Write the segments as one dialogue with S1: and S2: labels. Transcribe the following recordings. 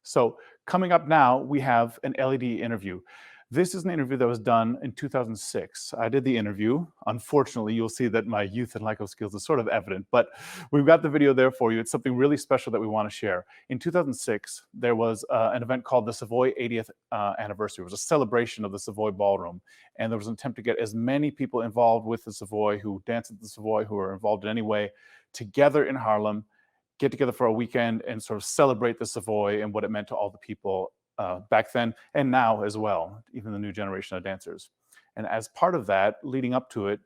S1: So coming up now, we have an LED interview. This is an interview that was done in 2006. I did the interview. Unfortunately, you'll see that my youth and lack of skills is sort of evident, but we've got the video there for you. It's something really special that we want to share. In 2006, there was an event called the Savoy 80th anniversary. It was a celebration of the Savoy Ballroom, and there was an attempt to get as many people involved with the Savoy, who danced at the Savoy, who were involved in any way, together in Harlem, get together for a weekend and sort of celebrate the Savoy and what it meant to all the people back then and now as well, even the new generation of dancers. And as part of that, leading up to it,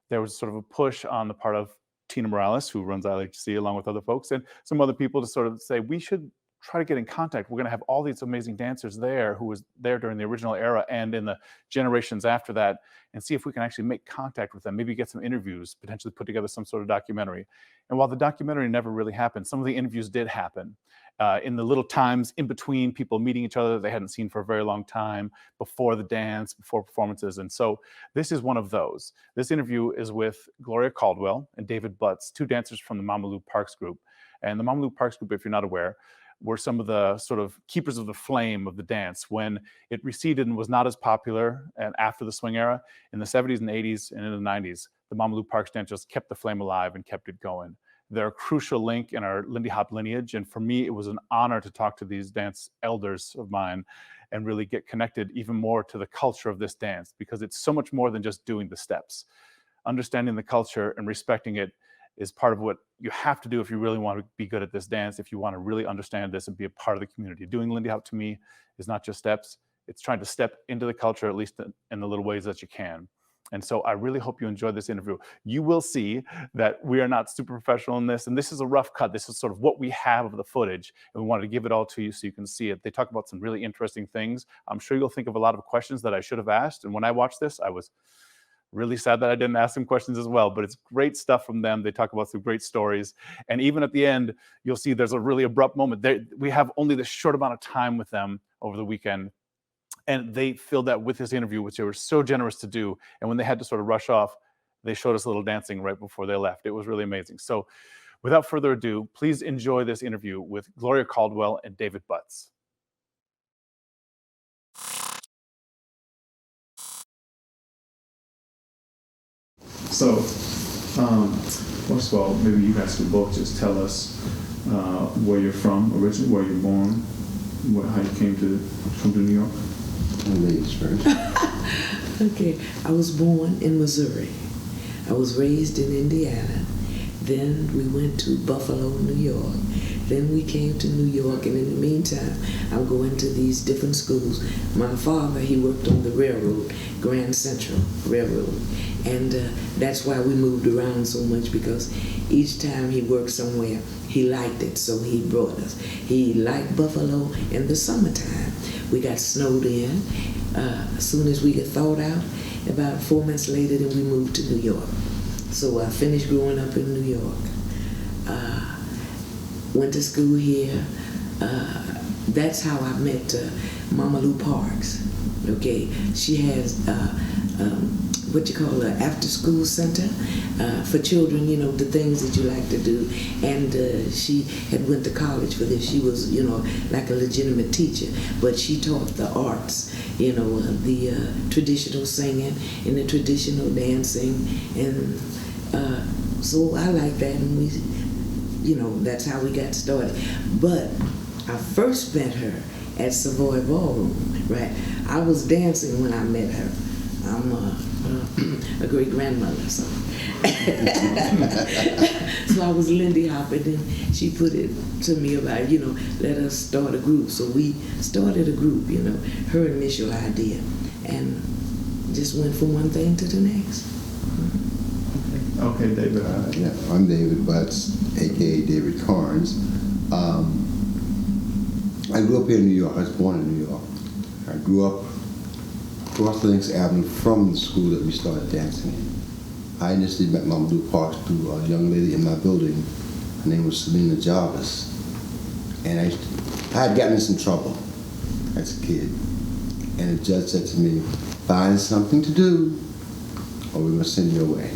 S1: there was sort of a push on the part of Tina Morales, who runs ILHC along with other folks, and some other people to sort of say, we should try to get in contact. We're going to have all these amazing dancers there who was there during the original era and in the generations after that, and see if we can actually make contact with them, maybe get some interviews, potentially put together some sort of documentary. And while the documentary never really happened, some of the interviews did happen. In the little times in between people meeting each other they hadn't seen for a very long time, before the dance, before performances. And so this is one of those. This interview is with Gloria Caldwell and David Butts, two dancers from the Mamalu Parks group. And the Mamalu Parks group, if you're not aware, were some of the sort of keepers of the flame of the dance when it receded and was not as popular. And after the swing era, in the 70s and 80s and in the 90s, the Mamalu Parks dancers kept the flame alive and kept it going. They're a crucial link in our Lindy Hop lineage. And for me, it was an honor to talk to these dance elders of mine and really get connected even more to the culture of this dance, because it's so much more than just doing the steps. Understanding the culture and respecting it is part of what you have to do if you really want to be good at this dance, if you want to really understand this and be a part of the community. Doing Lindy Hop to me is not just steps, it's trying to step into the culture, at least in the little ways that you can. And so I really hope you enjoyed this interview. You will see that we are not super professional in this, and this is a rough cut. This is sort of what we have of the footage, and we wanted to give it all to you so you can see it. They talk about some really interesting things. I'm sure you'll think of a lot of questions that I should have asked, and when I watched this, I was really sad that I didn't ask them questions as well, but it's great stuff from them. They talk about some great stories. And even at the end, you'll see there's a really abrupt moment. We have only this short amount of time with them over the weekend. And they filled that with this interview, which they were so generous to do. And when they had to sort of rush off, they showed us a little dancing right before they left. It was really amazing. So without further ado, please enjoy this interview with Gloria Caldwell and David Butts. So, first of all, maybe you guys could both just tell us where you're from originally, where you're born, how you came to come to New York.
S2: Ladies first. Okay, I was born in Missouri. I was raised in Indiana. Then we went to Buffalo, New York. Then we came to New York, and in the meantime, I'm going to these different schools. My father, he worked on the railroad, Grand Central Railroad, and that's why we moved around so much, because each time he worked somewhere, he liked it, so he brought us. He liked Buffalo in the summertime. We got snowed in. As soon as we got thawed out, about 4 months later, then we moved to New York. So I finished growing up in New York. Went to school here. That's how I met Mamalu Parks. Okay, she has what you call an after-school center for children, you know, the things that you like to do. And she had went to college for this. She was, you know, like a legitimate teacher, but she taught the arts, you know, the traditional singing and the traditional dancing. And so I like that, and we, you know, that's how we got started. But I first met her at Savoy Ballroom, right? I was dancing when I met her. I'm a great grandmother, so. So I was Lindy hopping, and she put it to me about, you know, let us start a group. So we started a group, you know, her initial idea, and just went from one thing to the next.
S1: Okay, David.
S3: Yeah, I'm David Butts, a.k.a. David Carnes. I grew up here in New York. I was born in New York. I grew up across Links Avenue from the school that we started dancing in. I initially met Mamalu Parks through a young lady in my building. Her name was Selena Jarvis. And I had gotten in some trouble as a kid. And the judge said to me, find something to do or we're going to send you away.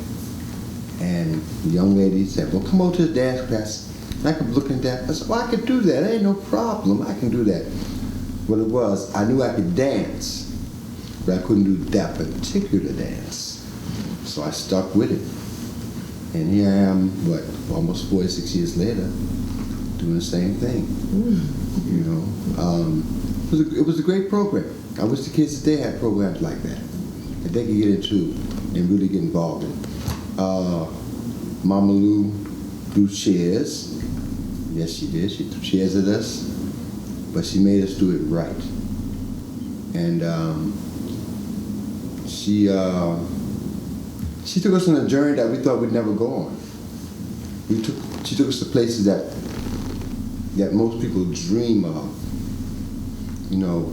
S3: And the young lady said, well, come over to the dance class I kept looking at that. I said, well, I could do that. Ain't no problem. I can do that. What it was, I knew I could dance, but I couldn't do that particular dance. So I stuck with it. And here I am, almost 46 years later, doing the same thing. You know, it was a great program. I wish the kids today had programs like that they could get into and really get involved in. Mama Lou threw chairs. Yes, she did. She threw chairs at us, but she made us do it right. And she took us on a journey that we thought we'd never go on. She took us to places that most people dream of. You know,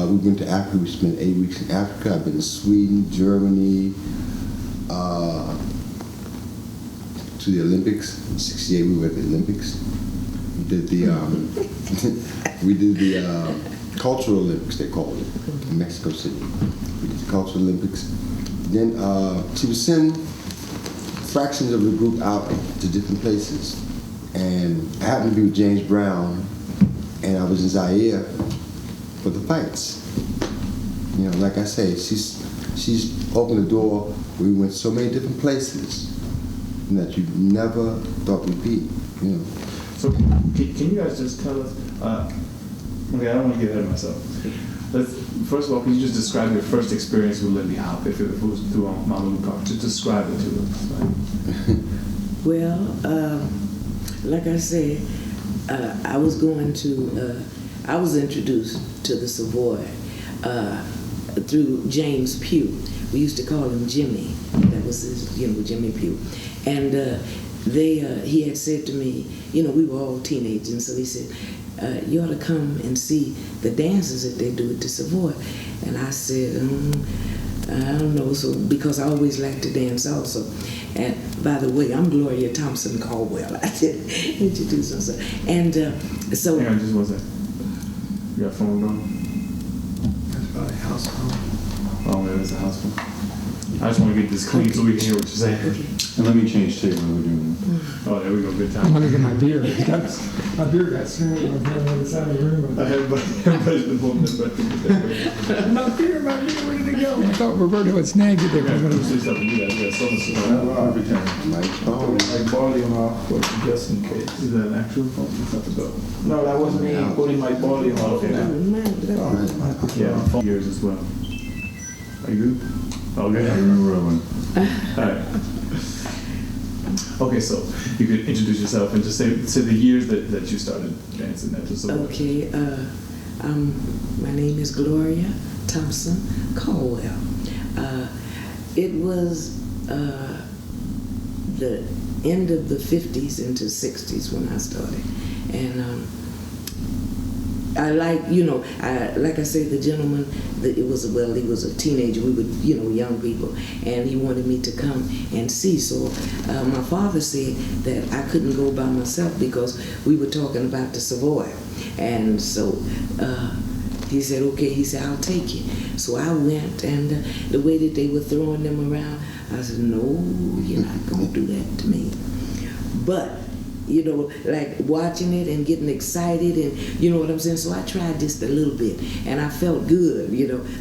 S3: we went to Africa. We spent 8 weeks in Africa. I've been to Sweden, Germany, to the Olympics. In '68, we were at the Olympics. We did the Cultural Olympics, they called it, in Mexico City. We did the Cultural Olympics. Then she would send fractions of the group out to different places. And I happened to be with James Brown, and I was in Zaire for the fights. You know, like I say, she's opened the door. We went so many different places that you never thought we'd be, you know.
S1: So can you guys just tell us, okay, I don't want to get ahead of myself. First of all, can you just describe your first experience with Lindy Hop, if it was through Mama Lou Park? Just describe it to us.
S2: Well, like I said, I was introduced to the Savoy through James Pugh. We used to call him Jimmy. That was his, Jimmy Pugh. And he had said to me, we were all teenagers, and so he said, you ought to come and see the dances that they do at the Savoy. And I said, I don't know, so because I always liked to dance also. And by the way, I'm Gloria Thompson Caldwell. I did introduce myself. And so...
S1: Hang on, just one second. You got a phone going?
S4: That's probably a house phone.
S1: Oh, yeah, that's a house phone. I just want to get this clean so we can hear what you're saying.
S2: Okay.
S5: And let me change tape when we're doing this.
S1: Oh, there we go. Good
S4: I'm
S1: time.
S4: gonna get my beer. My beer got snowed on the other side of the room.
S1: Everybody's been holding their breath.
S4: My beer, ready to go. I thought Roberto had snagged it there.
S1: Yeah, say something. You got perfect time.
S3: Mike,
S6: Like volume off, but just in case.
S1: Is that an actual phone? It's not the bell.
S6: No, that wasn't me putting my volume off.
S1: Okay. Yeah, phone years as well. Are you good? Okay.
S5: I remember I went.
S1: All right. Okay, so you could introduce yourself and just say the years that you started dancing at the Savoy.
S2: Okay, my name is Gloria Thompson Caldwell. It was the end of the 50s into 60s when I started. And I like, like I said, the gentleman, he was a teenager. We were, young people, and he wanted me to come and see. So my father said that I couldn't go by myself because we were talking about the Savoy. And so he said, okay, he said, I'll take you. So I went, and the way that they were throwing them around, I said, no, you're not going to do that to me. But like watching it and getting excited, and you know what I'm saying? So I tried just a little bit, and I felt good,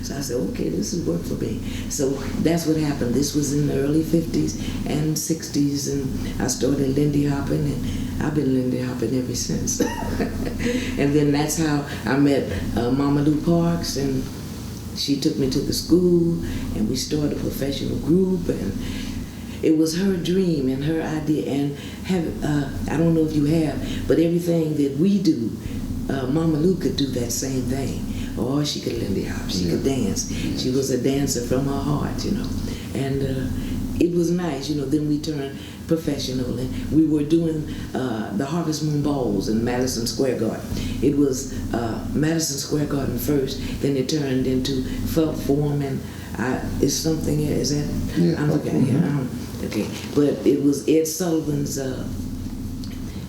S2: So I said, okay, this will work for me. So that's what happened. This was in the early 50s and 60s, and I started Lindy hopping, and I've been Lindy hopping ever since. And then that's how I met Mama Lou Parks, and she took me to the school, and we started a professional group, and it was her dream and her idea, and I don't know if you have, but everything that we do, Mama Lou could do that same thing. Or she could Lindy hop, she could dance. She was a dancer from her heart, And it was nice, then we turned professional, and we were doing the Harvest Moon Balls in Madison Square Garden. It was Madison Square Garden first, then it turned into Felt Form, and is something, is that?
S3: Yeah.
S2: I'm looking here. Okay, but it was Ed Sullivan's,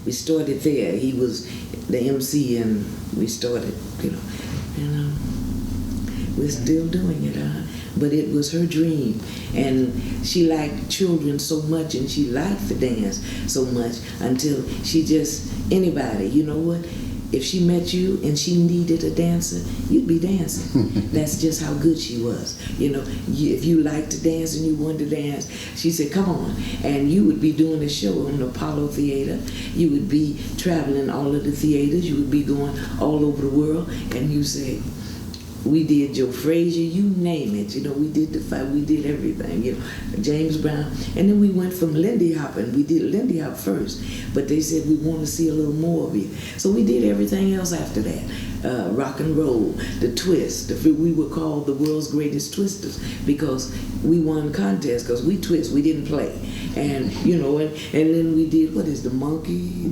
S2: we started there. He was the MC, and we started, And We're still doing it, but it was her dream, and she liked children so much, and she liked the dance so much until she just, anybody, you know what? If she met you and she needed a dancer, you'd be dancing. That's just how good she was. You know, if you liked to dance and you wanted to dance, she said, come on. And you would be doing a show on the Apollo Theater. You would be traveling all of the theaters. You would be going all over the world. And you say, we did Joe Frazier, you name it. You know, we did the fight, we did everything. You know, James Brown, and then we went from Lindy Hop, and we did Lindy Hop first. But they said we want to see a little more of you, so we did everything else after that. Rock and roll, the twist. We were called the world's greatest twisters because we won contests because we twist, we didn't play. And you know, and then we did what is the monkey,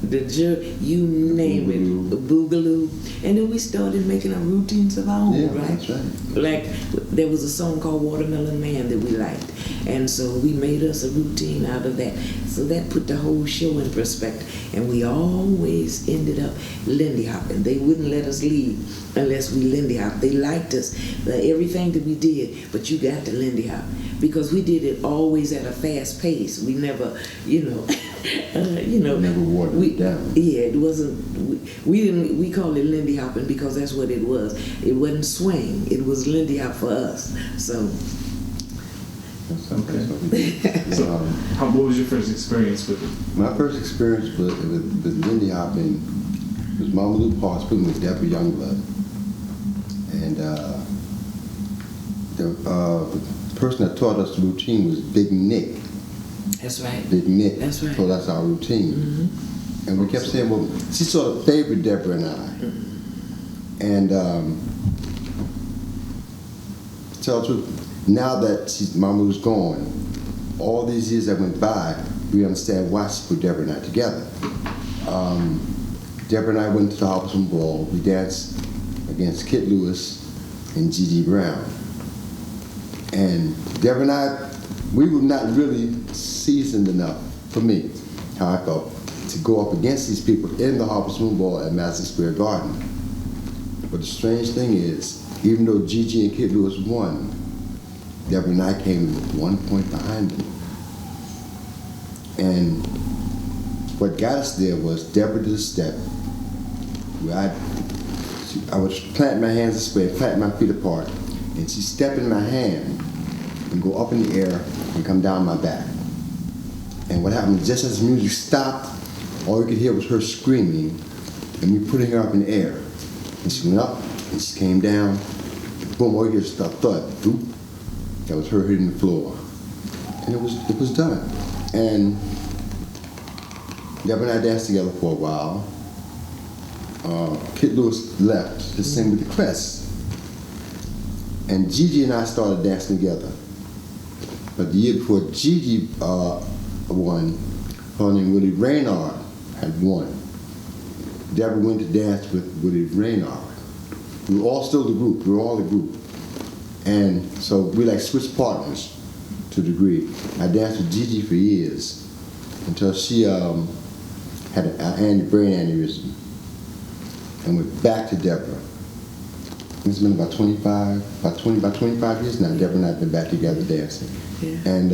S2: the jerk, you name it, the boogaloo. And then we started making our routines of our own, right?
S3: That's right.
S2: Like, there was a song called Watermelon Man that we liked. And so we made us a routine out of that. So that put the whole show in perspective. And we always ended up Lindy hopping. They wouldn't let us leave unless we Lindy hop. They liked us, everything that we did, but you got to Lindy hop. Because we did it always at a fast pace. We never, you know,
S3: Never watered it down.
S2: Yeah, it wasn't. We call it Lindy hopping because that's what it was. It wasn't swing. It was Lindy hop for us. So.
S3: That's what we did.
S5: So, what was your first experience with it?
S3: My first experience with Lindy hopping was Mama Lou Parks putting with Deborah Youngblood. And the person that taught us the routine was Big Nick.
S2: That's right.
S3: Big Nick.
S2: That's right.
S3: So that's our routine.
S2: Mm-hmm.
S3: And we kept saying, well, she sort of favored Deborah and I.
S2: Mm-hmm.
S3: And to tell the truth, now that Mama was gone, all these years that went by, we understand why she put Deborah and I together. Deborah and I went to the Hobson Ball. We danced against Kit Lewis and Gigi Brown. And Deborah and I, we were not really seasoned enough, for me, how I felt, to go up against these people in the Harvest Moon Ball at Madison Square Garden. But the strange thing is, even though Gigi and Kid Lewis won, Deborah and I came 1 point behind them. And what got us there was Deborah did a step where I was planting my hands this way, planting my feet apart, and she stepped in my hand and go up in the air and come down my back. And what happened, just as the music stopped, all you could hear was her screaming and me putting her up in the air. And she went up and she came down, boom, all you hear was a thud, boop. That was her hitting the floor. And it was done. And Deborah and I danced together for a while. Kit Lewis left to sing with the Crest. And Gigi and I started dancing together. But the year before Gigi won, her named Willie Raynard had won. Deborah went to dance with Willie Raynard. We were all still the group. We were all the group. And so we like switched partners to a degree. I danced with Gigi for years until she had a brain aneurysm and went back to Deborah. It's been about 25 years now. Deborah and I have been back together dancing.
S2: Yeah.
S3: And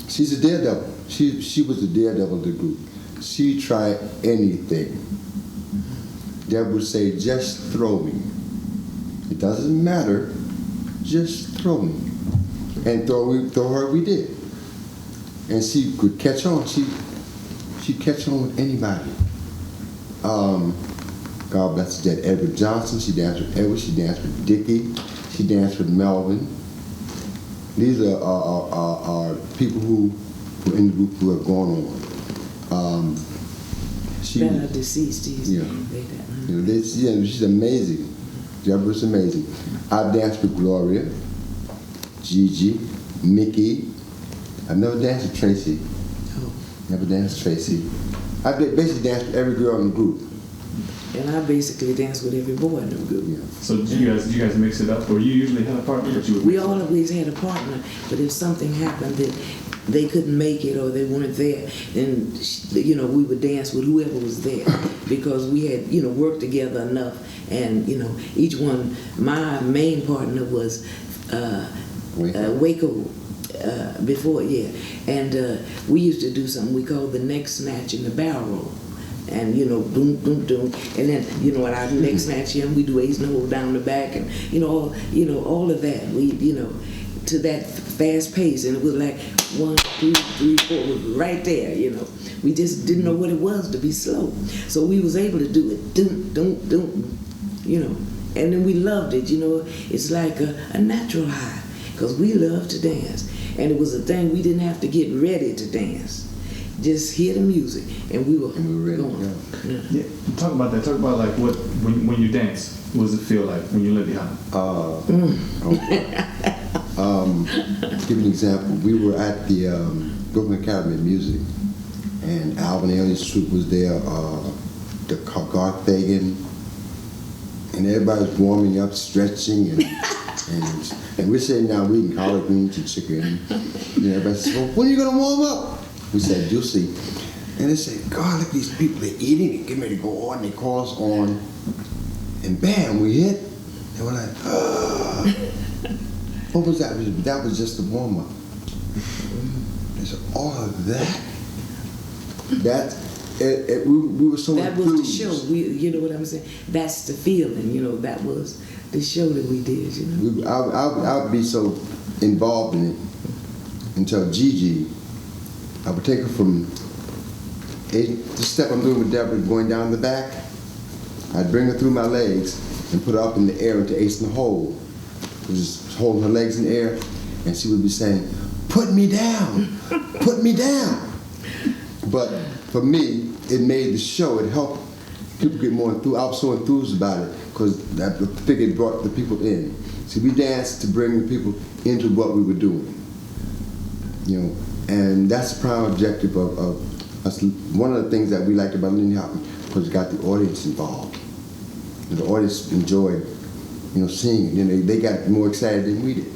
S3: she's a daredevil. She was the daredevil of the group. She tried anything. Deborah would say, just throw me. It doesn't matter, just throw me. And throw her, we did. And she could catch on. She'd catch on with anybody. God bless the dead. Edward Johnson, she danced with Edward, she danced with Dickie, she danced with Melvin. These are people who were in the group who have gone on.
S2: That are deceased,
S3: yeah. She's amazing. Deborah's amazing. I've danced with Gloria, Gigi, Mickey. I've never danced with Tracy.
S2: Oh.
S3: Never danced with Tracy. I've basically danced with every girl in the group.
S2: And I basically danced with every boy in the group.
S3: Yeah.
S5: So did you guys mix it up, or you usually had a partner, but you would?
S2: We always had a partner, but if something happened that they couldn't make it or they weren't there, then we would dance with whoever was there because we had, worked together enough. And, each one, my main partner was Waco before, yeah. And we used to do something we called the neck snatch and the barrel roll. And, boom, boom, boom. And then, when I neck snatch him, we do ace and hold down the back and, all of that. We, to that fast pace. And it was like 1, 2, 3, 4, it was right there, We just didn't know what it was to be slow. So we was able to do it, doom, doom, doom, And then we loved it, It's like a natural high, because we love to dance. And it was a thing we didn't have to get ready to dance. Just hear the music, and we were
S3: ready
S2: going.
S3: to go.
S5: Yeah, talk about that. Talk about like what when you dance. What does it feel like when you Lindy Hop?
S3: Give you an example. We were at the Brooklyn Academy of Music, and Alvin Ailey's troupe was there. The Garth Fagan, and everybody's warming up, stretching, and we're sitting down eating collard greens and chicken. Everybody says, "Well, when are you gonna warm up?" We said, "You'll see." And they said, "God, look at these people, they're eating and getting ready to go on." They call us on, and bam, we hit. And we're like, what was that? That was just the warm up. They said, all of that? We were so
S2: That
S3: enthused.
S2: was the show. You know what I'm saying? That's the feeling. That was the show that we did.
S3: I would be so involved in it until Gigi. I would take her from the step I'm doing with Deborah, going down the back. I'd bring her through my legs and put her up in the air into ace in the hole. Just holding her legs in the air, and she would be saying, "Put me down, put me down." But for me, it made the show. It helped people get more enthused. I was so enthused about it because I figured it brought the people in. See, we danced to bring the people into what we were doing. And that's the prime objective of us. One of the things that we liked about Lindy Hop was it got the audience involved. And the audience enjoyed, seeing it. They got more excited than we did.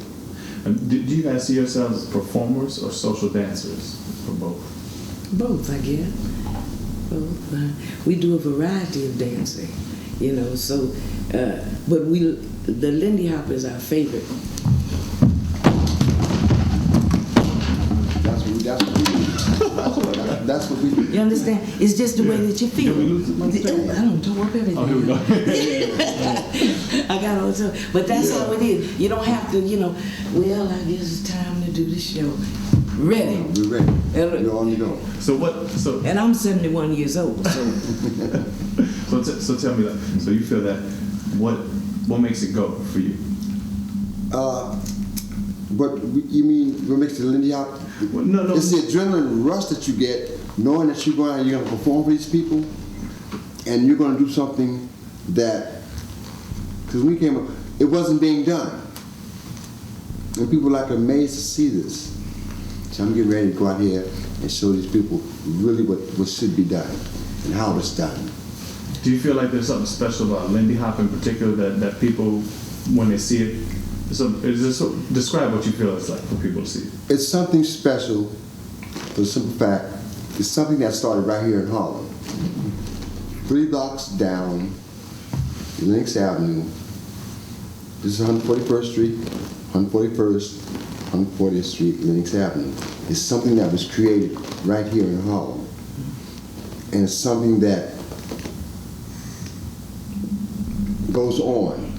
S5: Do you guys see yourselves as performers or social dancers, or both?
S2: Both, I guess. Both. We do a variety of dancing, So, but the Lindy Hop is our favorite.
S3: That's what we do.
S2: You understand? It's just the way that you feel. I don't talk up everything.
S5: Oh, here we go.
S2: I got all the time. But that's how it is. You don't have to, well, I guess it's time to do the show. Ready.
S3: We're ready. You're on the go.
S2: And I'm 71 years old, so.
S5: So tell me that. So you feel that what makes it go for you?
S3: What you mean? What makes the Lindy Hop?
S5: Well, no.
S3: It's the adrenaline rush that you get, knowing that you're going to perform for these people, and you're going to do something that, because when we came up, it wasn't being done, and people were like amazed to see this. So I'm getting ready to go out here and show these people really what should be done and how it's done.
S5: Do you feel like there's something special about Lindy Hop in particular that people, when they see it? Describe what you feel it's like for people to see.
S3: It's something special for the simple fact it's something that started right here in Harlem. 3 blocks down Lenox Avenue. This is 141st Street, 141st, 140th Street, Lenox Avenue. It's something that was created right here in Harlem. And it's something that goes on.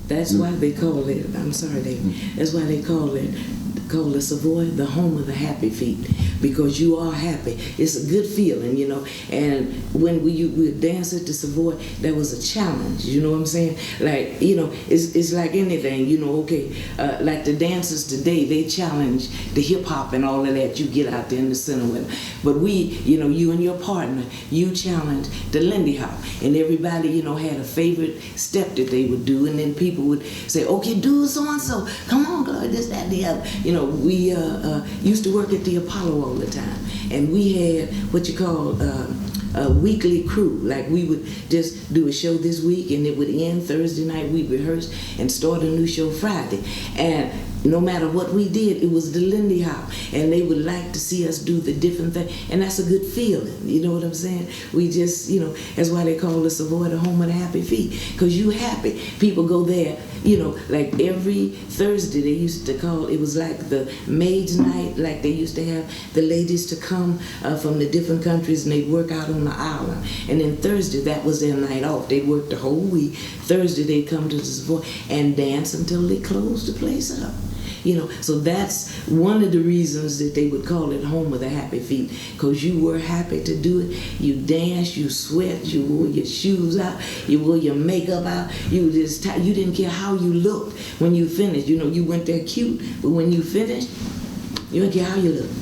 S2: That's why they call it, I'm sorry, Dave, that's why they call the Savoy the home of the happy feet, because you are happy. It's a good feeling, and when we dance at the Savoy, that was a challenge, you know what I'm saying? Like, it's like anything, okay, like the dancers today, they challenge the hip hop and all of that. You get out there in the center with them. But we, you and your partner, you challenge the Lindy Hop, and everybody, had a favorite step that they would do, and then people would say, okay, do so-and-so, come on, Gloria, this, that, the other. We used to work at the Apollo all the time, and we had what you call a weekly crew. Like, we would just do a show this week, and it would end Thursday night. We'd rehearse and start a new show Friday. And no matter what we did, it was the Lindy Hop, and they would like to see us do the different thing, and that's a good feeling. You know what I'm saying? We just, that's why they call us Avoid a Home of the Happy Feet, because you happy. People go there, like every Thursday they used to call, it was like the maid's night, like they used to have the ladies to come from the different countries, and they'd work out on the island, and then Thursday, that was their night off. They'd work the whole week. Thursday they'd come to the Savoy and dance until they closed the place up. So that's one of the reasons that they would call it Home of the Happy Feet, because you were happy to do it. You danced, you sweat, you wore your shoes out, you wore your makeup out. You just you didn't care how you looked when you finished. You went there cute, but when you finished, you didn't care how you looked.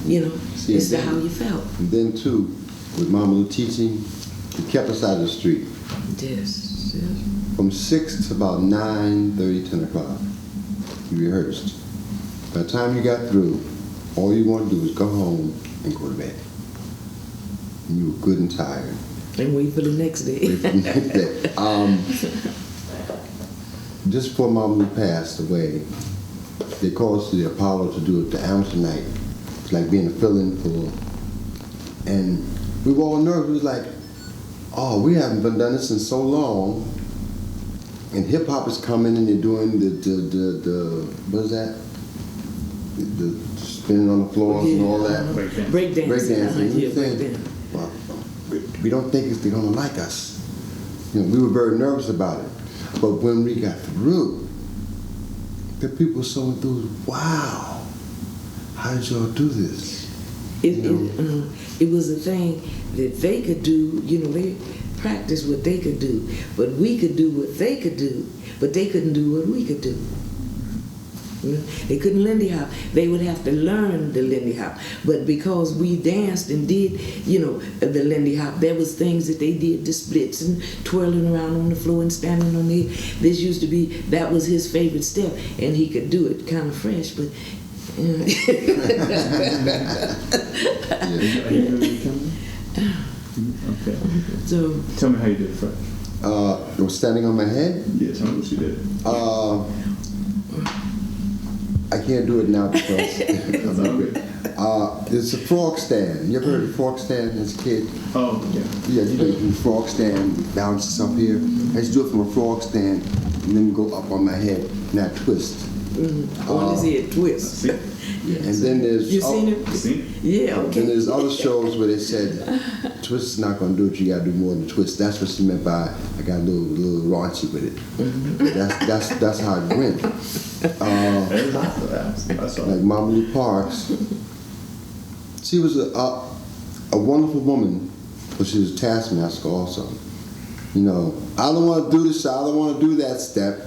S2: It's how you felt.
S3: And then too, with Mama Lou teaching, he kept us out of the street.
S2: Yes.
S3: From 6 to about 9:30, 10 o'clock, we rehearsed. By the time you got through, all you want to do is go home and go to bed. And you were good and tired.
S2: And wait for the next day.
S3: Just before Mama Lou passed away, they called us to the Apollo to do it the amateur night. It's like being a fill-in for, and we were all nervous. It was like, oh, we haven't done this in so long. And hip hop is coming, and they're doing the what is that? The spinning on the floor and all that.
S2: Breakdancing.
S3: Well, we don't think they're gonna like us. We were very nervous about it. But when we got through, the people were so enthused. Wow, how did y'all do this?
S2: It was a thing that they could do. They practiced what they could do, but we could do what they could do, but they couldn't do what we could do. They couldn't Lindy Hop. They would have to learn the Lindy Hop. But because we danced and did, the Lindy Hop, there was things that they did, the splits and twirling around on the floor and standing on the head. This used to be, that was his favorite step, and he could do it kind of fresh, but
S5: Are you really coming? Okay.
S2: so
S5: Tell me how you did it first.
S3: Was standing on my head.
S5: Yeah, tell me what you did.
S3: I can't do it now because
S5: That's all good.
S3: it's a frog stand. You ever heard of frog stand as a kid?
S5: Oh, yeah.
S3: Yeah, you do frog stand, bounces up here. I used to do it from a frog stand and then go up on my head and I twist.
S2: on his head, twist.
S5: See?
S3: And then there's
S2: You seen it?
S5: See?
S2: Yeah, okay.
S3: Then there's other shows where they said twist is not gonna do it. You gotta do more than twist. That's what she meant by I got a little raunchy with it. That's how it went.
S5: That's all.
S3: Like Mama Lou Parks, she was a wonderful woman, but she was a taskmaster also. I don't want to do this, I don't want to do that step.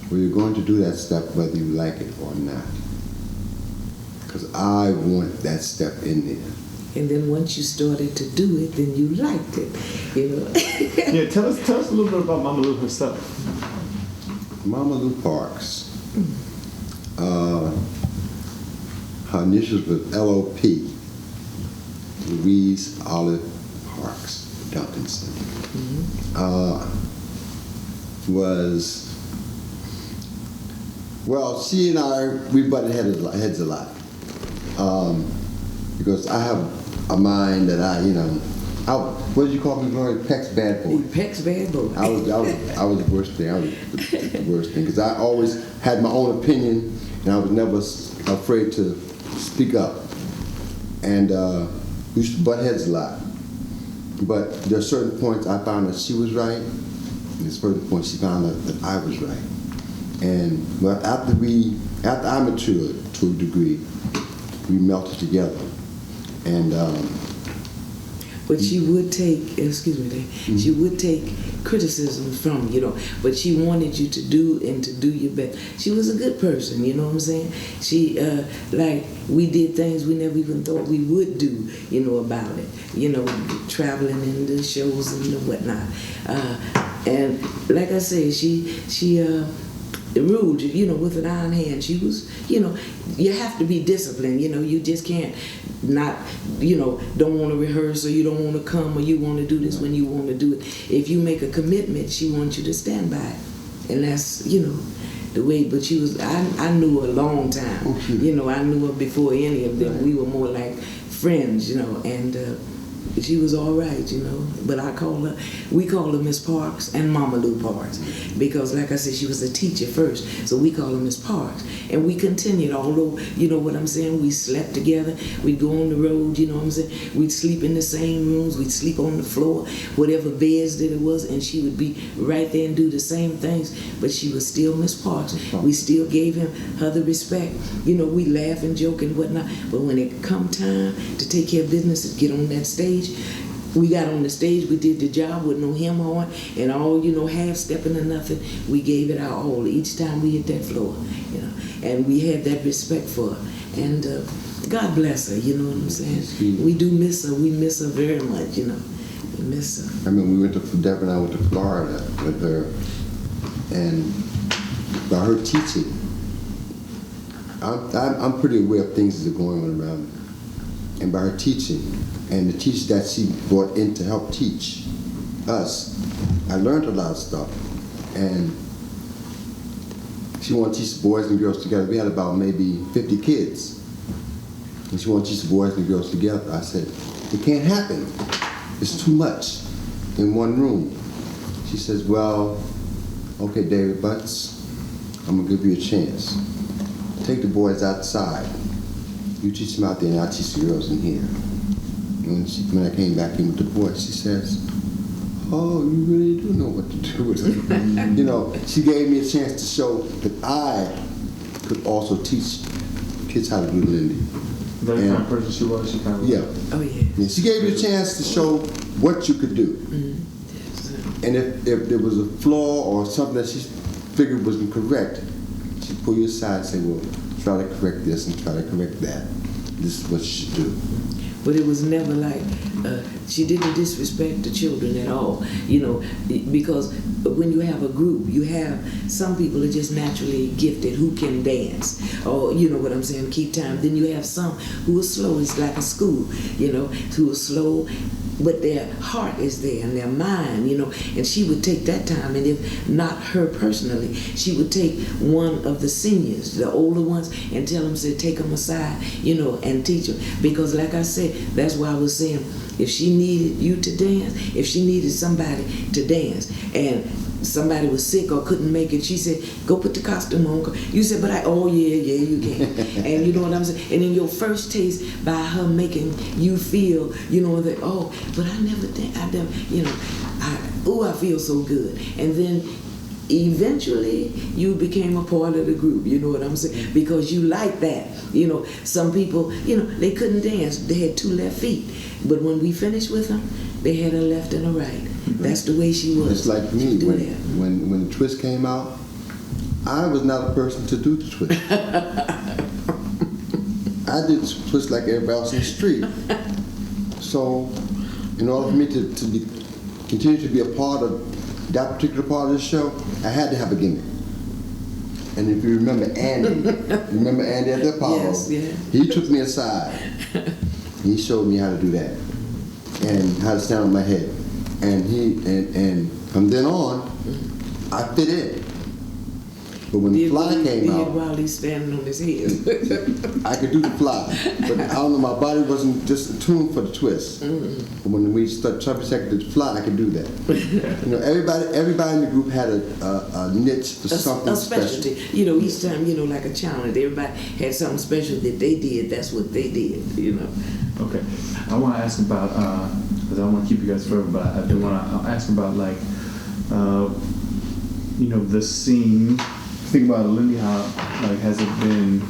S3: Well, you're going to do that step whether you like it or not. Because I want that step in there.
S2: And then once you started to do it, then you liked it,
S5: Yeah, tell us a little bit about Mama Lou herself.
S3: Mama Lou Parks. Her initials were LOP, Louise Olive Parks Duncanson. She and I, we butted heads a lot. Because I have a mind that what did you call me, Gloria? Peck's bad boy.
S2: Peck's bad boy.
S3: I was the worst thing. I was the worst thing because I always had my own opinion and I was never afraid to speak up. And we used to butt heads a lot. But there are certain points I found that she was right, and there's certain points she found that I was right. And after I matured to a degree, we melted together. And
S2: but she would take, excuse me, she would take criticism from you, but she wanted you to do your best. She was a good person, you know what I'm saying? She, we did things we never even thought we would do, about it. Traveling in the shows and the whatnot. And like I say, she ruled, with an iron hand. She was, you have to be disciplined, you just can't not, don't want to rehearse or you don't want to come or you want to do this when you want to do it. If you make a commitment, she wants you to stand by it. And that's, the way, but she was, I knew her a long time. I knew her before any of them. We were more like friends, and she was all right, But we call her Miss Parks and Mama Lou Parks, because like I said, she was a teacher first, so we call her Miss Parks. And we continued, although, what I'm saying, we slept together, we'd go on the road, we'd sleep in the same rooms, we'd sleep on the floor, whatever beds that it was, and she would be right there and do the same things, but she was still Miss Parks. We still gave her the respect. We laugh and joke and whatnot, but when it come time to take care of business and get on that stage, we got on the stage, we did the job with no hem on and all, half stepping or nothing. We gave it our all each time we hit that floor, and we had that respect for her. And God bless her, you know what I'm saying? We do miss her. We miss her very much, We miss her.
S3: I mean, Deborah and I went to Florida with her, and by her teaching, I'm pretty aware of things that are going on around me. And by her teaching, and the teachers that she brought in to help teach us, I learned a lot of stuff. And she wanted to teach the boys and girls together. We had about maybe 50 kids. And she wanted to teach the boys and girls together. I said, it can't happen. It's too much in one room. She says, well, okay, David Butts, I'm gonna give you a chance. Take the boys outside. You teach them out there and I'll teach the girls in here. When I came back in with the boys, she says, oh, you really do know what to do with it. She gave me a chance to show that I could also teach kids how to do Lindy.
S5: That kind of person she was, she kind of...
S3: Yeah.
S2: Oh, yeah.
S3: She gave me a chance to show what you could do. And if there was a flaw or something that she figured wasn't correct, she'd pull you aside and say, well, try to correct this and try to correct that. This is what you should do.
S2: But it was never like, she didn't disrespect the children at all, because when you have a group, you have some people are just naturally gifted who can dance, or you know what I'm saying, keep time. Then you have some who are slow. It's like a school, who are slow, but their heart is there and their mind, and she would take that time, and if not her personally, she would take one of the seniors, the older ones, and tell them, say, take them aside, and teach them. Because like I said, that's why I was saying, if she needed you to dance, if she needed somebody to dance, and somebody was sick or couldn't make it, she said, go put the costume on. You said, but oh yeah, you can. And you know what I'm saying? And in your first taste, by her making you feel, that, oh, but I never, I feel so good. And then eventually you became a part of the group, you know what I'm saying? Because you like that. Some people, they couldn't dance. They had 2 left feet. But when we finished with them, they had a left and a right. That's the way she was.
S3: It's like me, when the twist came out, I was not a person to do the twist. I did the twist like everybody else in the street. So, in order for me to continue to be a part of that particular part of the show, I had to have a gimmick. And if you remember Andy, at the Apollo?
S2: Yes, yeah.
S3: He took me aside. He showed me how to do that and how to stand on my head. And from then on, I fit in. But when the fly came out,
S2: while he's standing on his head,
S3: I could do the fly, but I don't know, my body wasn't just tuned for the twist. But when we started to fly, I could do that. Everybody in the group had a niche for something
S2: a specialty.
S3: special.
S2: Each time, like a challenge, everybody had something special that they did. That's what they did.
S5: Okay, I want to ask about because I don't want to keep you guys forever, but I do want to ask about the scene. Think about Lindy Hop, has it been?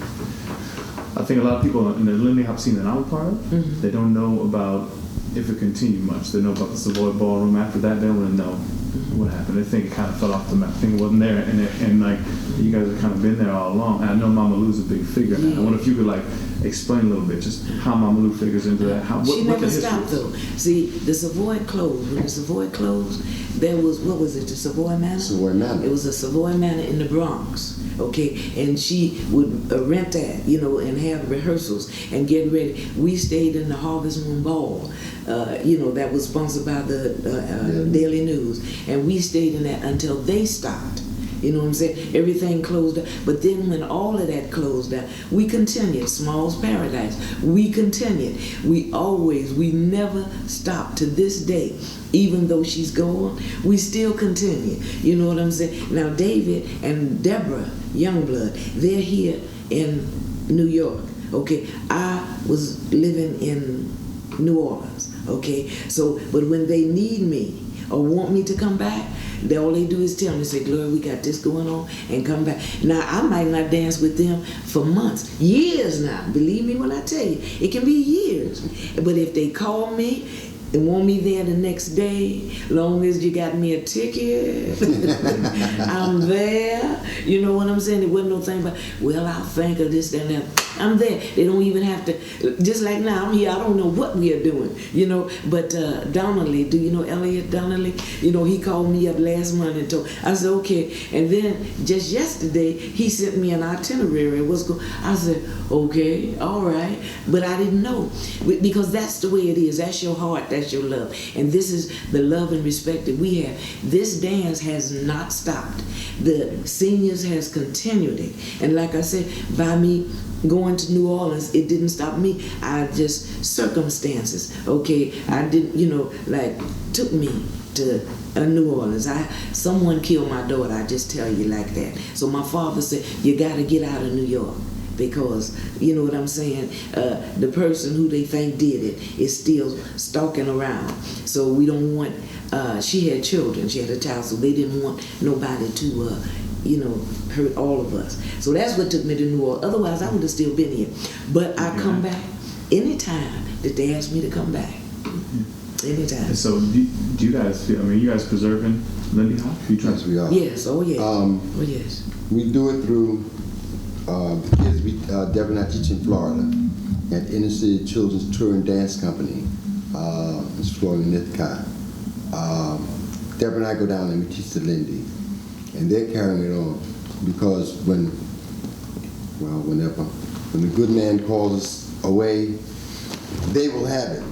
S5: I think a lot of people in the Lindy Hop scene that I'm a part of, they don't know about if it continued much. They know about the Savoy Ballroom. After that, they don't really know what happened. They think it kind of fell off the map. I think it wasn't there, and you guys have kind of been there all along. And I know Mama Lou's a big figure. Yeah. I wonder if you could explain a little bit just how Mama Lou figures into that.
S2: She never stopped though. See, the Savoy closed. When the Savoy closed, there was, what was it, the Savoy Manor?
S3: Savoy Manor.
S2: It was a Savoy Manor in the Bronx, okay? And she would rent that, and have rehearsals and get ready. We stayed in the Harvest Moon Ball, that was sponsored by the Daily News. And we stayed in that until they stopped. You know what I'm saying? Everything closed down. But then when all of that closed down, we continued. Small's Paradise. We continued. We never stopped to this day. Even though she's gone, we still continue. You know what I'm saying? Now David and Deborah Youngblood, they're here in New York. Okay, I was living in New Orleans. Okay, so but when they need me or want me to come back, all they do is tell me, say, Gloria, we got this going on, and come back. Now, I might not dance with them for months, years now. Believe me when I tell you, it can be years. But if they call me and want me there the next day, long as you got me a ticket, I'm there. You know what I'm saying? There wasn't no thing about, well, I'll think of this, that, and that. I'm there. They don't even have to, just like now, I'm here, I don't know what we are doing, you know, but Donnelly, do you know Elliot Donnelly? You know, he called me up last month and told, I said, okay, and then just yesterday, he sent me an itinerary. I said, okay, all right, but I didn't know, because that's the way it is. That's your heart, that's your love, and this is the love and respect that we have. This dance has not stopped. The seniors has continued it, and like I said, by me going to New Orleans, it didn't stop me. I just, circumstances, okay, I didn't, you know, like, took me to New Orleans. Someone killed my daughter, I just tell you like that. So my father said, you gotta get out of New York, because, you know what I'm saying, the person who they think did it is still stalking around. So we don't want, she had children, she had a child, so they didn't want nobody to, you know, hurt all of us. So that's what took me to New Orleans. Otherwise, I would have still been here. But I come back anytime that they ask me to come back. Anytime.
S5: And so do you guys feel, I mean, you guys preserving Lindy Hop?
S3: Yes, we are.
S2: Yes, oh yes. Oh yes.
S3: We do it through the kids. Deborah and I teach in Florida at Inner City Children's Tour and Dance Company. It's Florida in Ithaca. Deborah and I go down and we teach the Lindy. And they're carrying it on, because whenever the good man calls us away, they will have it.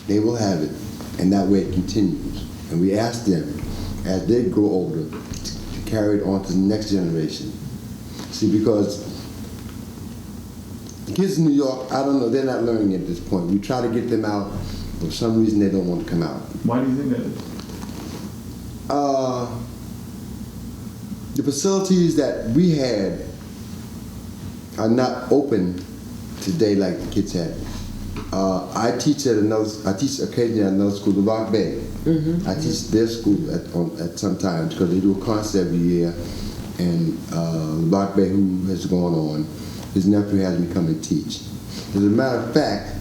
S3: They will have it, and that way it continues. And we ask them, as they grow older, to carry it on to the next generation. See, because the kids in New York, I don't know, they're not learning at this point. We try to get them out, but for some reason they don't want to come out.
S5: Why do you think that is?
S3: The facilities that we had are not open today like the kids had. I teach occasionally at another school, the Rock Bay. Mm-hmm. I teach their school at some times, because they do a concert every year. And Rock Bay, who has gone on, his nephew has me come and teach. As a matter of fact,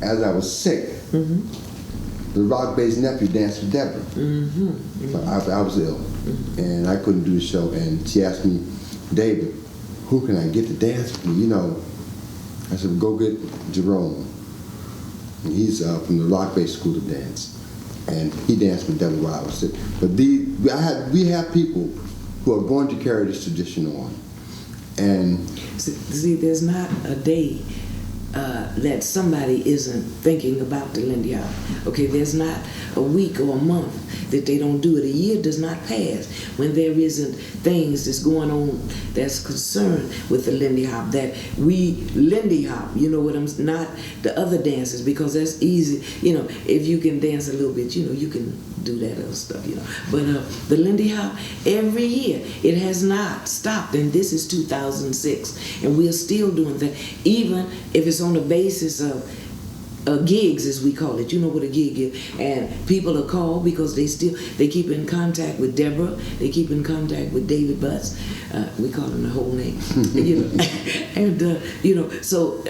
S3: as I was sick, the Rock Bay's nephew danced with Deborah. I was ill, and I couldn't do the show. And she asked me, David, who can I get to dance with me? You know, I said, well, go get Jerome. And he's from the Rock Bay School of Dance, and he danced with Deborah while I was sick. But we have people who are going to carry this tradition on. And
S2: see, there's not a day that somebody isn't thinking about the Lindy Hop. Okay, there's not a week or a month that they don't do it. A year does not pass when there isn't things that's going on that's concerned with the Lindy Hop, that we Lindy Hop, you know what I'm, not the other dances, because that's easy, you know, if you can dance a little bit, you know, you can do that other stuff, you know. But the Lindy Hop, every year, it has not stopped, and this is 2006, and we're still doing that, even if it's on the basis of gigs, as we call it. You know what a gig is, and people are called because they keep in contact with Deborah, they keep in contact with David Butts, we call him the whole name, you know, and you know, so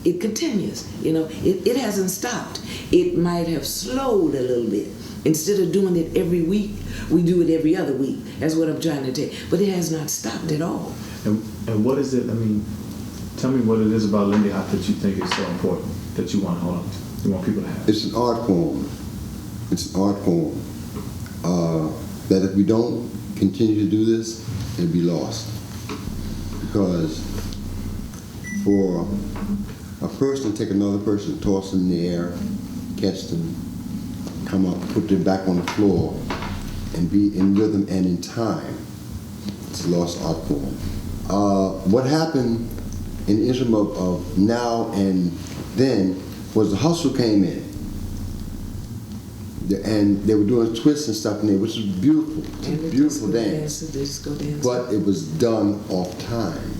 S2: it continues, you know, it hasn't stopped. It might have slowed a little bit. Instead of doing it every week, we do it every other week. That's what I'm trying to tell you. But it has not stopped at all.
S5: And what is it, I mean, tell me what it is about Lindy Hop that you think is so important, that you want to hold on to, you want people to have.
S3: It's an art form. It's an art form. That if we don't continue to do this, it'll be lost. Because for a person to take another person, toss them in the air, catch them, come up, put them back on the floor, and be in rhythm and in time. It's a lost art form. What happened in the interim of now and then was the hustle came in. And they were doing twists and stuff in there, which was beautiful. Beautiful dance.
S2: Disco dance.
S3: But it was done off time.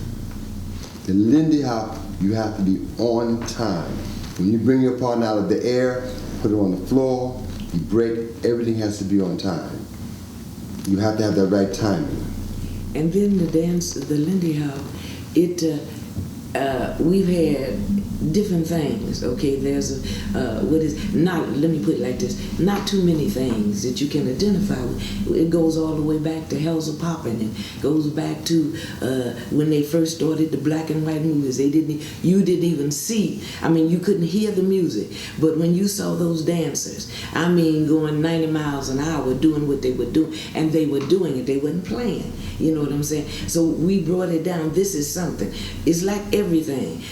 S3: The Lindy Hop, you have to be on time. When you bring your partner out of the air, put it on the floor, you break, everything has to be on time. You have to have that right timing.
S2: And then the dance, the Lindy Hop, we've had different things, okay? There's let me put it like this, not too many things that you can identify with. It goes all the way back to Hell's a Poppin', and goes back to when they first started the black and white movies. You didn't even see, you couldn't hear the music, but when you saw those dancers, going 90 miles an hour doing what they were doing, and they were doing it, they wasn't playing, you know what I'm saying? So we brought it down. This is something. It's like everything.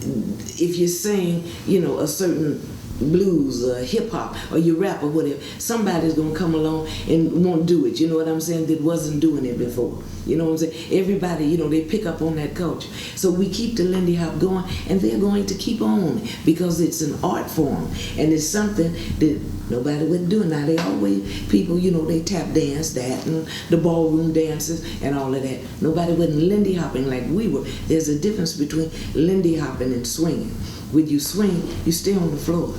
S2: If you sing, a certain blues or hip hop or you rap or whatever, somebody's gonna come along and won't do it. You know what I'm saying? That wasn't doing it before. You know what I'm saying? Everybody, they pick up on that culture. So we keep the Lindy Hop going, and they're going to keep on because it's an art form and it's something that nobody would do. Now they always people, they tap dance that and the ballroom dances and all of that. Nobody wasn't Lindy hopping like we were. There's a difference between Lindy hopping and swinging. When you swing, you stay on the floor.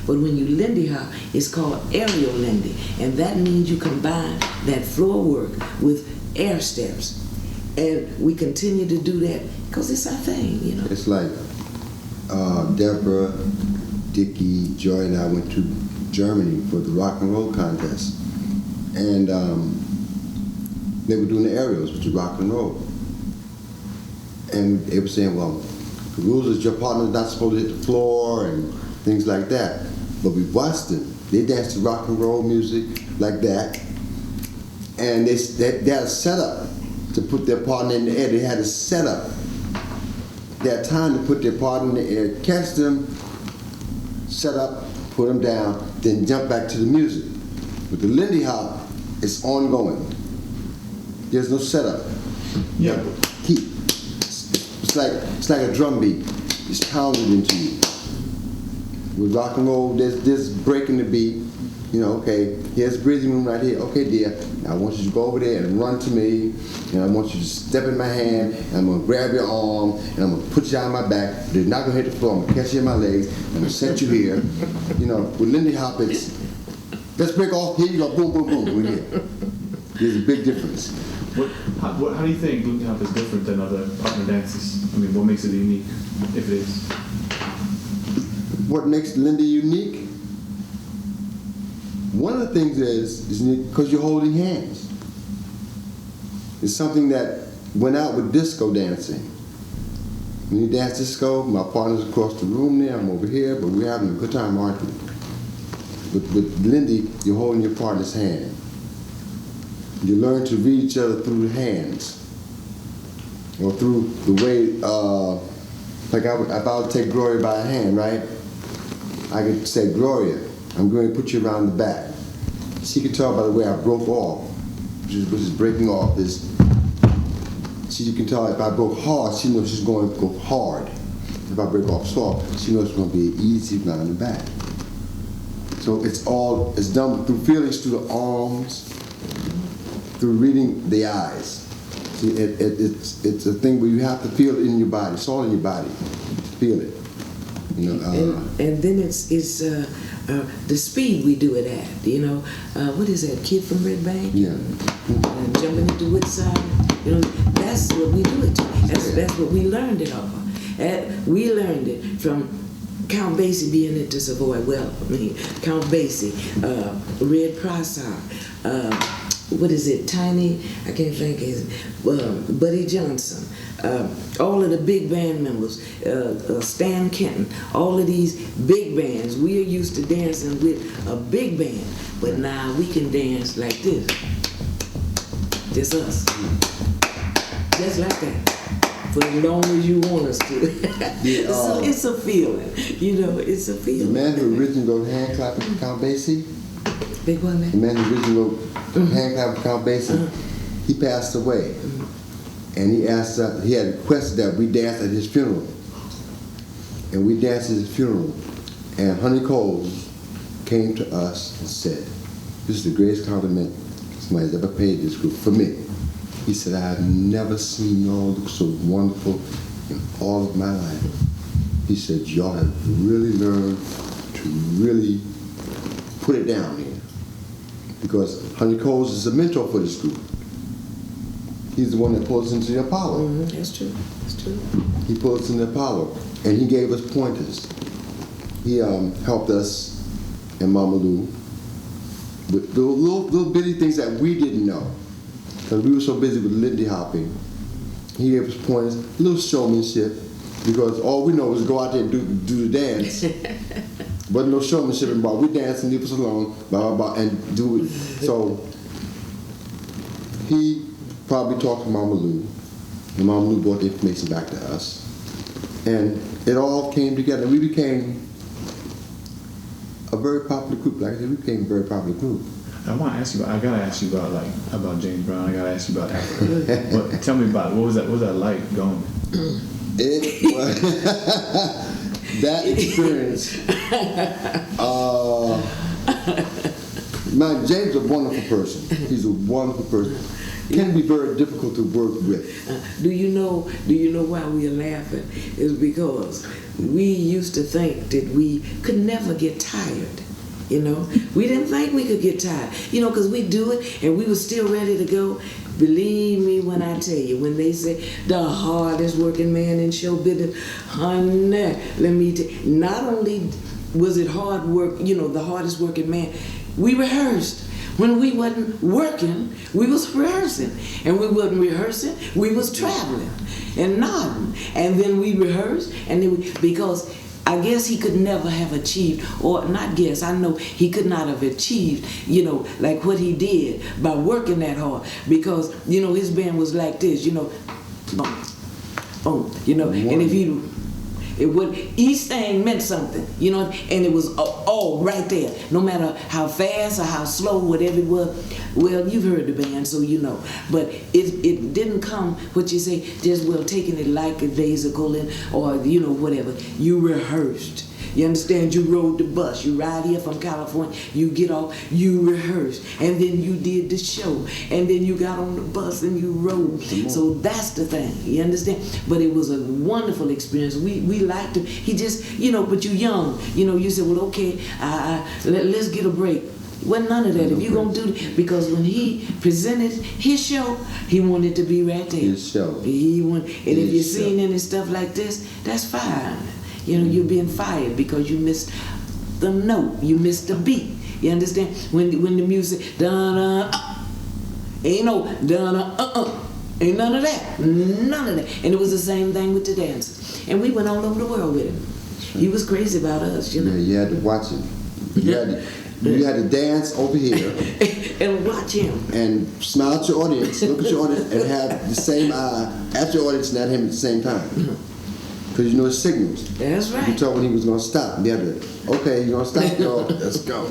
S2: But when you Lindy hop, it's called aerial Lindy, and that means you combine that floor work with air steps. And we continue to do that because it's our thing,
S3: It's like Deborah, Dickie, Joy, and I went to Germany for the rock and roll contest. And they were doing the aerials, which is rock and roll. And they were saying, well, the rules is your partner's not supposed to hit the floor and things like that. But we watched them. They danced to rock and roll music like that. And they had a setup to put their partner in the air. They had a setup. They had time to put their partner in the air, catch them, set up, put them down, then jump back to the music. With the Lindy Hop, it's ongoing. There's no setup.
S5: Yeah.
S3: It's like a drum beat. It's pounded into you. With rock and roll, there's breaking the beat. Okay, here's breathing room right here. Okay, dear, now I want you to go over there and run to me, and I want you to step in my hand, and I'm gonna grab your arm, and I'm gonna put you on my back. You're not gonna hit the floor. I'm gonna catch you in my legs. I'm gonna set you here. With Lindy Hop, it's let's break off. Here you go. Boom, boom, boom. We're here. There's a big difference.
S5: How do you think Lindy Hop is different than other partner dances? What makes it unique, if it is?
S3: What makes Lindy unique? One of the things is because you're holding hands. It's something that went out with disco dancing. When you dance disco, my partner's across the room there, I'm over here, but we're having a good time arguing. With Lindy, you're holding your partner's hand. You learn to read each other through the hands, or through the way, if I would take Gloria by the hand, right? I could say, Gloria, I'm going to put you around the back. She could tell by the way I broke off, which is breaking off this. She can tell if I broke hard, she knows she's going to go hard. If I break off soft, she knows it's going to be easy around the back. So it's done through feelings, through the arms, through reading the eyes. See, it's a thing where you have to feel it in your body. It's all in your body. Feel it.
S2: And then it's the speed we do it at. What is that? Kid from Red Bank?
S3: Yeah.
S2: And jumping into Woodside. That's what we do it to. That's what we learned it off. We learned it from Count Basie being at the Savoy. Count Basie, Red Prosser, what is it? Tiny, I can't think of Buddy Johnson, all of the big band members, Stan Kenton, all of these big bands. We are used to dancing with a big band, but now we can dance like this. Just us. Just like that. For as long as you want us to. It's a feeling. It's a feeling.
S3: The man who originally wrote hand clapping for Count Basie,
S2: Big one,
S3: the
S2: man.
S3: man who originally wrote Hand Clap for Count Basie, he passed away. And he asked us, he had requested that we dance at his funeral. And we danced at his funeral. And Honey Coles came to us and said, this is the greatest compliment somebody's ever paid this group, for me. He said, I have never seen y'all look so wonderful in all of my life. He said, y'all have really learned to really put it down here. Because Honey Coles is a mentor for this group. He's the one that pulled us into the Apollo.
S2: That's true. That's true.
S3: He pulled us in the Apollo, and he gave us pointers. He helped us and Mama Lou with the little bitty things that we didn't know, because we were so busy with Lindy hopping. He gave us pointers, a little showmanship, because all we know was go out there and do the dance. Wasn't no showmanship involved. We dance and leave us alone, blah, blah, blah, and do it. So he probably talked to Mama Lou, and Mama Lou brought the information back to us. And it all came together. We became a very popular group. Like I said, we became a very popular group.
S5: I want to ask you. I gotta ask you about James Brown. I gotta ask you about Africa. But tell me about it. What was that like going?
S3: It was that experience. Man, James is a wonderful person. He's a wonderful person. Can be very difficult to work with.
S2: Do you know why we are laughing? It's because we used to think that we could never get tired. You know, we didn't think we could get tired. You know, because we do it and we were still ready to go. Believe me when I tell you, when they say the hardest working man in show business, honey, let me tell you, not only was it hard work, you know, the hardest working man, we rehearsed. When we wasn't working, we was rehearsing. And we wasn't rehearsing, we was traveling and nodding. And then we rehearsed, and then because I guess he could never have achieved, or not guess, I know he could not have achieved, you know, like what he did by working that hard. Because, you know, his band was like this, you know, boom, boom, you know, and if he, it would, each thing meant something, you know, and it was all right there, no matter how fast or how slow, whatever it was. Well, you've heard the band, so you know. But it didn't come, what you say, just, well, taking it like a daisical or, you know, whatever. You rehearsed. You understand? You rode the bus. You ride here from California. You get off. You rehearsed. And then you did the show. And then you got on the bus and you rode. So that's the thing. You understand? But it was a wonderful experience. We liked him. He just, you know, but you young. You know, you said, well, okay, let's get a break. Wasn't none of that. If you're going to do it, because when he presented his show, he wanted to be right there.
S3: His show.
S2: And if you're seeing any stuff like this, that's fine. You know, you're being fired because you missed the note, you missed the beat. You understand? When the music, da-da, ain't no da-da, ain't none of that, none of that. And it was the same thing with the dancers. And we went all over the world with him. He was crazy about us, you know.
S3: Yeah, you had to watch it. You had to dance over here
S2: and watch him.
S3: and smile at your audience, look at your audience, and have the same eye at your audience and at him at the same time. Because you know his signals.
S2: That's
S3: You
S2: right.
S3: could tell when he was going to stop. You had to, okay, you're going to stop, y'all. Let's go.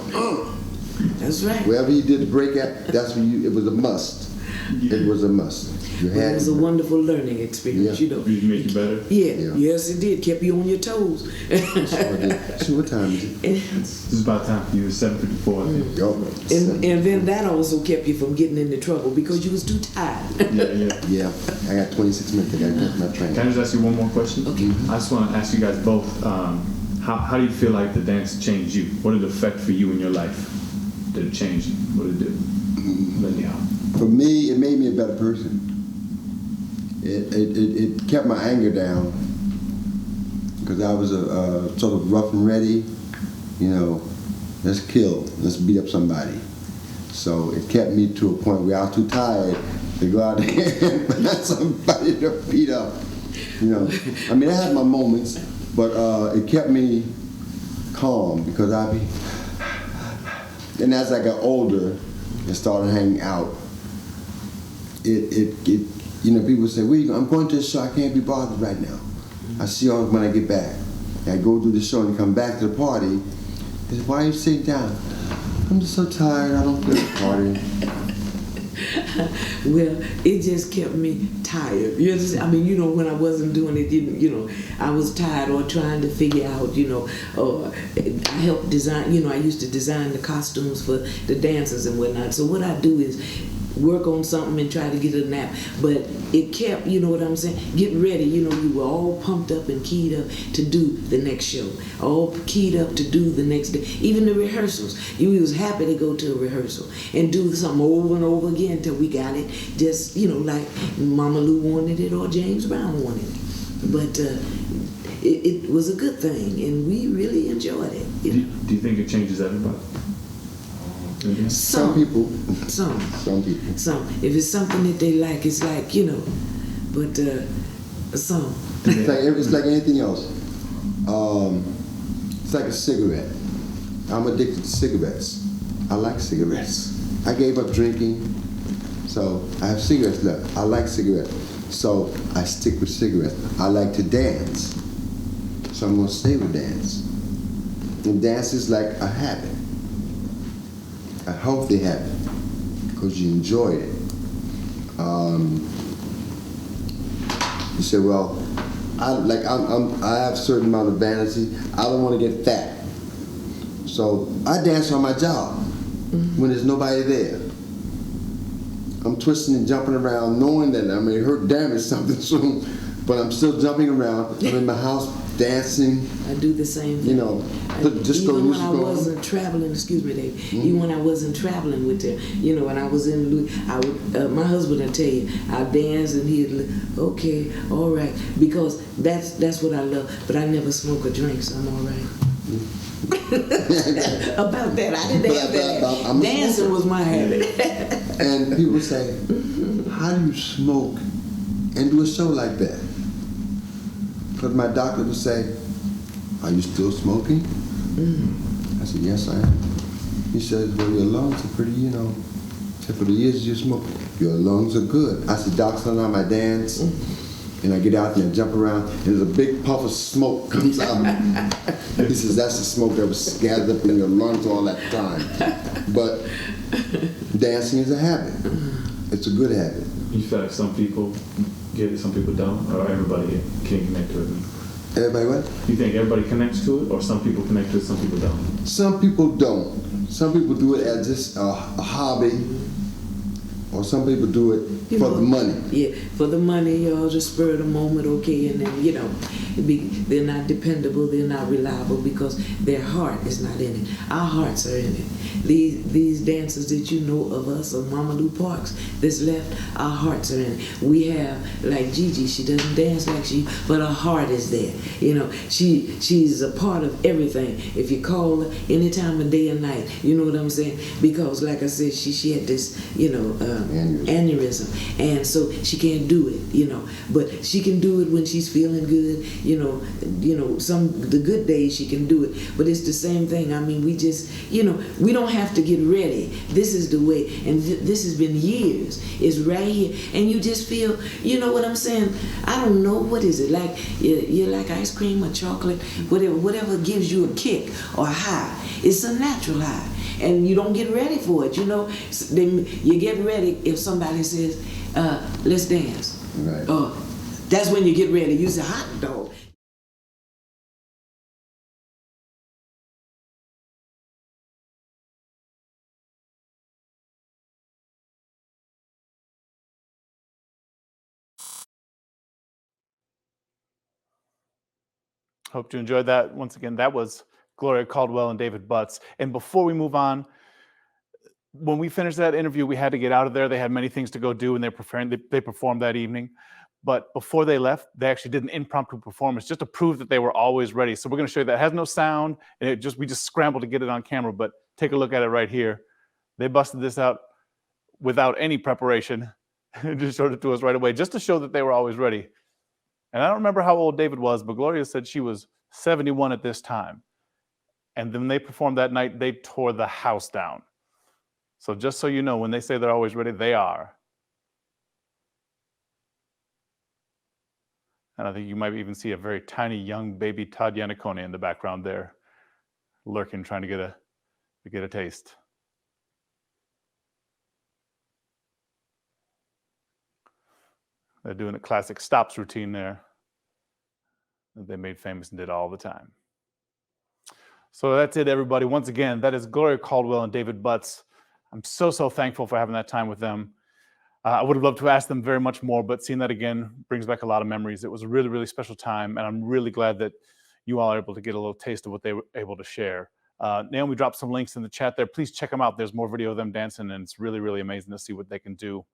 S2: That's right.
S3: Wherever he did the break at, that's when it was a must. It was a must. You had
S2: It was a wonderful learning experience,
S3: Yeah.
S2: you know.
S5: Did it make you better?
S2: Yeah,
S3: Yeah.
S2: yes it did. Kept you on your toes.
S3: So what time is it?
S5: This is about time for you. It's 7:54. I think.
S3: Yo.
S2: And then that also kept you from getting into trouble because you was too tired.
S5: Yeah.
S3: Yeah, I got 26 minutes. I got to catch my train.
S5: Can I just ask you one more question?
S2: Okay.
S5: I just want to ask you guys both, how do you feel like the dance changed you? What did it affect for you in your life? Did it change you? What did it do? Lindy, how?
S3: For me, it made me a better person. It kept my anger down because I was a sort of rough and ready, you know, let's kill, let's beat up somebody. So it kept me to a point where I was too tired to go out there and find somebody to beat up. You know, I mean, I had my moments, but it kept me calm because and as I got older and started hanging out, you know, people say, well, I'm going to the show, I can't be bothered right now. I see y'all when I get back. And I go do the show and come back to the party. They say, why are you sitting down? I'm just so tired. I don't feel like partying.
S2: Well, it just kept me tired. You understand? I mean, you know, when I wasn't doing it, you know, I was tired or trying to figure out, you know, I helped design, you know, I used to design the costumes for the dancers and whatnot. So what I do is work on something and try to get a nap. But it kept, you know what I'm saying, get ready. You know, you were all pumped up and keyed up to do the next show, all keyed up to do the next day. Even the rehearsals, you was happy to go to a rehearsal and do something over and over again until we got it just, you know, like Mama Lou wanted it or James Brown wanted it. But it was a good thing, and we really enjoyed it.
S5: Do you think it changes everybody?
S3: Some people.
S2: Some.
S3: Some people.
S2: Some. If it's something that they like, it's like, you know, but some.
S3: It's like anything else. It's like a cigarette. I'm addicted to cigarettes. I like cigarettes. I gave up drinking, so I have cigarettes left. I like cigarettes, so I stick with cigarettes. I like to dance, so I'm going to stay with dance. And dance is like a habit. A healthy habit, because you enjoy it. You say, well, I have a certain amount of vanity. I don't want to get fat, so I dance on my job when there's nobody there. I'm twisting and jumping around, knowing that I may hurt, damage something soon, but I'm still jumping around. I'm in my house dancing.
S2: I do the same thing.
S3: You know, put disco
S2: even when
S3: music
S2: I
S3: on.
S2: wasn't traveling, excuse me, Dave. Even when I wasn't traveling with them, you know, when I was in Louis, I would. My husband would tell you, I'd dance, and he'd, okay, all right, because that's what I love. But I never smoke or drink, so I'm all right. About that, I didn't have that. Dancing was my habit.
S3: And people say, how do you smoke and do a show like that? Because my doctor would say, are you still smoking? I said, yes, I am. He says, well, your lungs are pretty, you know. I said, for the years you smoke, your lungs are good. I said, Doc, sometimes I dance, and I get out there and jump around, and there's a big puff of smoke comes out. He says, that's the smoke that was gathered up in your lungs all that time. But dancing is a habit. It's a good habit.
S5: You feel like some people get it, some people don't, or everybody can connect to it?
S3: Everybody what?
S5: You think everybody connects to it, or some people connect to it, some people don't?
S3: Some people don't. Some people do it as just a hobby, or some people do it for the money.
S2: Yeah, for the money, or the spur of the moment, okay, and then, you know, they're not dependable, they're not reliable, because their heart is not in it. Our hearts are in it. These dancers that you know of us, of Mama Lou Parks, that's left, our hearts are in it. We have, like Gigi, she doesn't dance like she, but her heart is there. You know, she's a part of everything. If you call her any time of day or night, you know what I'm saying? Because, like I said, she had this, you know, aneurysm, and so she can't do it, you know, but she can do it when she's feeling good, you know, the good days she can do it, but it's the same thing. I mean, we just, you know, we don't have to get ready. This is the way, and this has been years. It's right here, and you just feel, you know what I'm saying? I don't know, what is it, like you like ice cream or chocolate, whatever gives you a kick or a high. It's a natural high, and you don't get ready for it, you know. Then you get ready if somebody says, let's dance.
S3: Right.
S2: That's when you get ready. You say, hot dog.
S1: Hope you enjoyed that. Once again, that was Gloria Caldwell and David Butts. And before we move on, when we finished that interview, we had to get out of there. They had many things to go do, and they performed that evening. But before they left, they actually did an impromptu performance just to prove that they were always ready. So we're going to show you that. It has no sound, and we just scrambled to get it on camera. But take a look at it right here. They busted this out without any preparation and just showed it to us right away, just to show that they were always ready. And I don't remember how old David was, but Gloria said she was 71 at this time. And then they performed that night, they tore the house down. So just so you know, when they say they're always ready, they are. And I think you might even see a very tiny young baby Todd Yannicone in the background there, lurking, trying to get a taste. They're doing a classic stops routine there that they made famous and did all the time. So that's it, everybody. Once again, that is Gloria Caldwell and David Butts. I'm so thankful for having that time with them. I would have loved to ask them very much more, but seeing that again brings back a lot of memories. It was a really special time, and I'm really glad that you all are able to get a little taste of what they were able to share. Naomi dropped some links in the chat there. Please check them out. There's more video of them dancing, and it's really amazing to see what they can do.